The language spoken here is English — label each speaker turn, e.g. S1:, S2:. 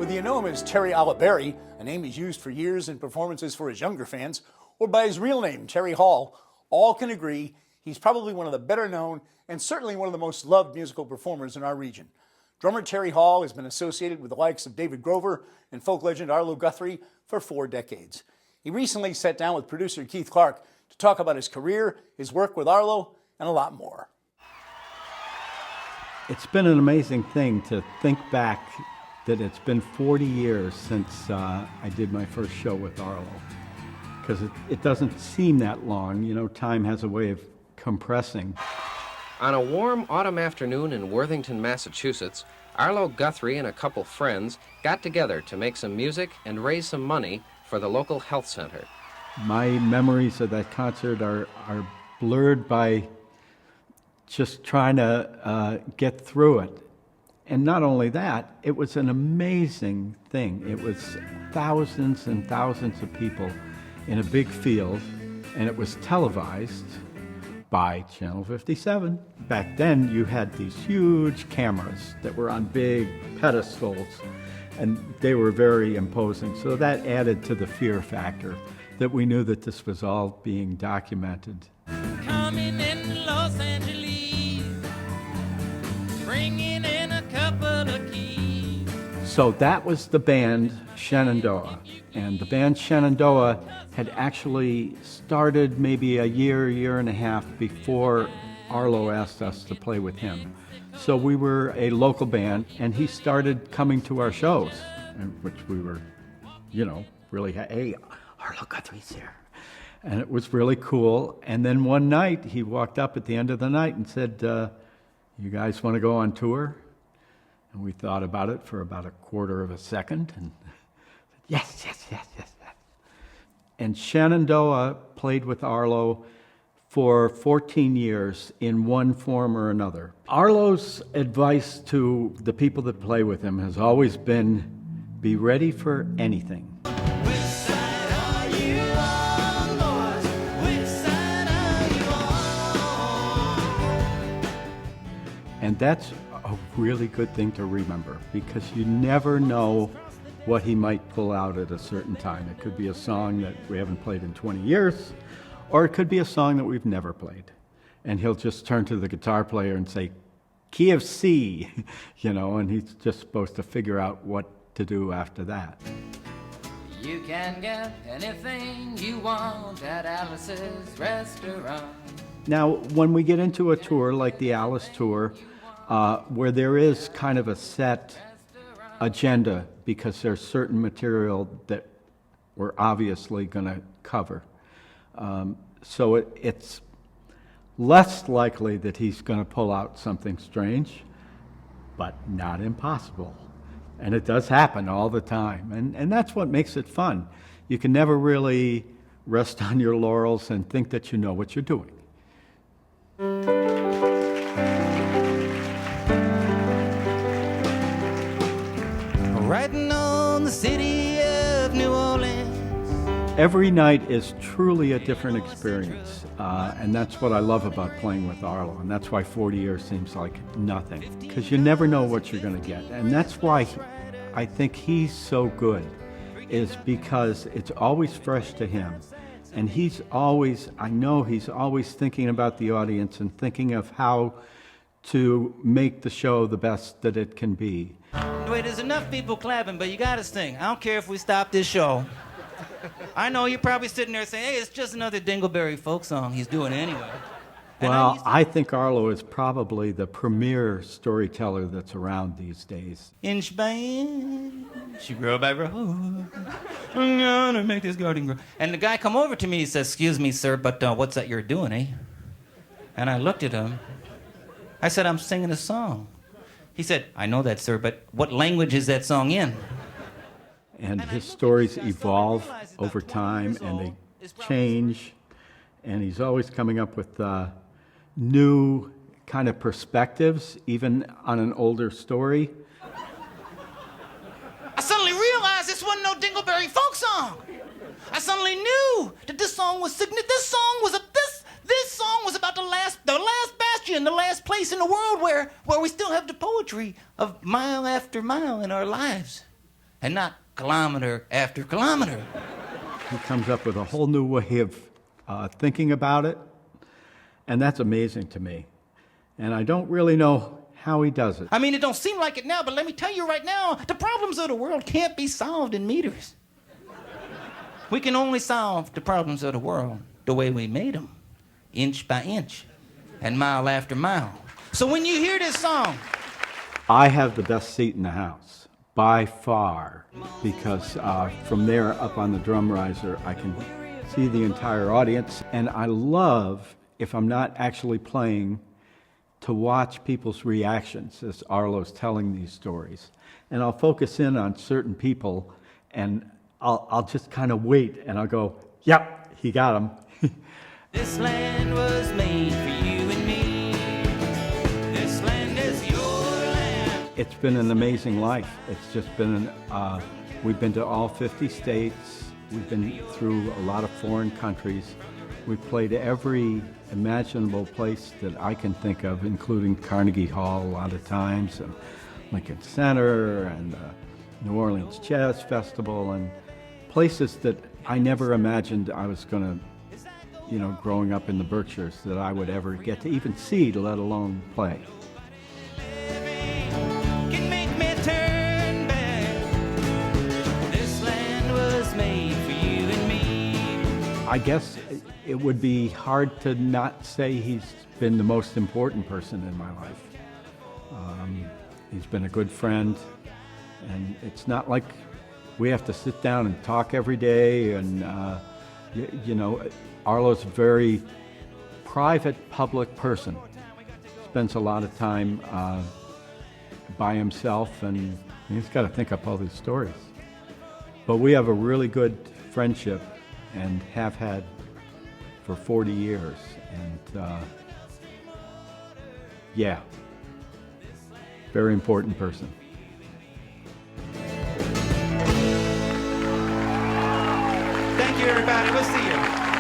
S1: Whether you know him as Terry Oliveri, a name he's used for years in performances for his younger fans, or by his real name, Terry Hall, all can agree he's probably one of the better known and certainly one of the most loved musical performers in our region. Drummer Terry Hall has been associated with the likes of David Grover and folk legend Arlo Guthrie for 4 decades. He recently sat down with producer Keith Clark to talk about his career, his work with Arlo, and a lot more.
S2: It's been an amazing thing to think back that it's been 40 years since I did my first show with Arlo. Because it doesn't seem that long. You know, time has a way of compressing.
S3: On a warm autumn afternoon in Worthington, Massachusetts, Arlo Guthrie and a couple friends got together to make some music and raise some money for the local health center.
S2: My memories of that concert are blurred by just trying to get through it. And not only that, it was an amazing thing. It was thousands and thousands of people in a big field, and it was televised by Channel 57. Back then, you had these huge cameras that were on big pedestals, and they were very imposing. So that added to the fear factor that we knew that this was all being documented.
S4: Coming in Los Angeles, bringing in a couple of keys.
S2: So that was the band Shenandoah. And the band Shenandoah had actually started maybe a year and a half before Arlo asked us to play with him. So we were a local band, and he started coming to our shows, which we were, really, hey, Arlo Guthrie's here. And it was really cool. And then one night, he walked up at the end of the night and said, you guys want to go on tour? And we thought about it for about a quarter of a second, and yes. And Shenandoah played with Arlo for 14 years in one form or another. Arlo's advice to the people that play with him has always been, be ready for anything.
S4: Which side are you on, boys? Which side are you on?
S2: And that's a really good thing to remember, because you never know what he might pull out at a certain time. It could be a song that we haven't played in 20 years, or it could be a song that we've never played. And he'll just turn to the guitar player and say, key of C, and he's just supposed to figure out what to do after that.
S4: You can get anything you want at Alice's restaurant.
S2: Now, when we get into a tour like the Alice tour, where there is kind of a set agenda, because there's certain material that we're obviously going to cover. So it's less likely that he's going to pull out something strange, but not impossible. And it does happen all the time. And that's what makes it fun. You can never really rest on your laurels and think that you know what you're doing.
S4: Riding on the city of New Orleans.
S2: Every night is truly a different experience, and that's what I love about playing with Arlo, and that's why 40 years seems like nothing, because you never know what you're going to get. And that's why I think he's so good, is because it's always fresh to him. And I know he's always thinking about the audience and thinking of how to make the show the best that it can be.
S5: Wait, there's enough people clapping, but you gotta sing. I don't care if we stop this show. I know you're probably sitting there saying, hey, it's just another Dingleberry folk song he's doing anyway.
S2: Well, I think Arlo is probably the premier storyteller that's around these days.
S5: In Spain, she grew by road. I'm gonna make this garden grow. And the guy come over to me, he says, excuse me, sir, but what's that you're doing, eh? And I looked at him. I said, I'm singing a song. He said, I know that, sir, but what language is that song in?
S2: And his stories evolve over time, and they change, and he's always coming up with new kind of perspectives, even on an older story.
S5: I suddenly realized this wasn't no Dingleberry folk song. I suddenly knew that this song was significant. This song was about the last bastion, the last place in the world where we still have the poetry of mile after mile in our lives. and not kilometer after kilometer.
S2: He comes up with a whole new way of thinking about it, and that's amazing to me. And I don't really know how he does it.
S5: I mean, it don't seem like it now, but let me tell you right now, the problems of the world can't be solved in meters. We can only solve the problems of the world the way we made them, inch by inch, and mile after mile. So when you hear this song,
S2: I have the best seat in the house, by far, because from there up on the drum riser, I can see the entire audience. And I love, if I'm not actually playing, to watch people's reactions as Arlo's telling these stories. And I'll focus in on certain people, and I'll just kind of wait, and I'll go, yep, he got him.
S5: this land was made for you and me. This land is your land.
S2: It's been an amazing life. It's just been, we've been to all 50 states. We've been through a lot of foreign countries. We've played every imaginable place that I can think of, including Carnegie Hall a lot of times, and Lincoln Center, and New Orleans Jazz Festival, and places that I never imagined I was going to, growing up in the Berkshires, that I would ever get to even see, let alone play.
S5: Can make me turn back. This land was made for you and me.
S2: I guess it would be hard to not say he's been the most important person in my life. He's been a good friend, and it's not like we have to sit down and talk every day, and Arlo's a very private, public person. Spends a lot of time by himself, and he's got to think up all these stories. But we have a really good friendship, and have had for 40 years, and very important person.
S5: Thank you, everybody. We'll see you.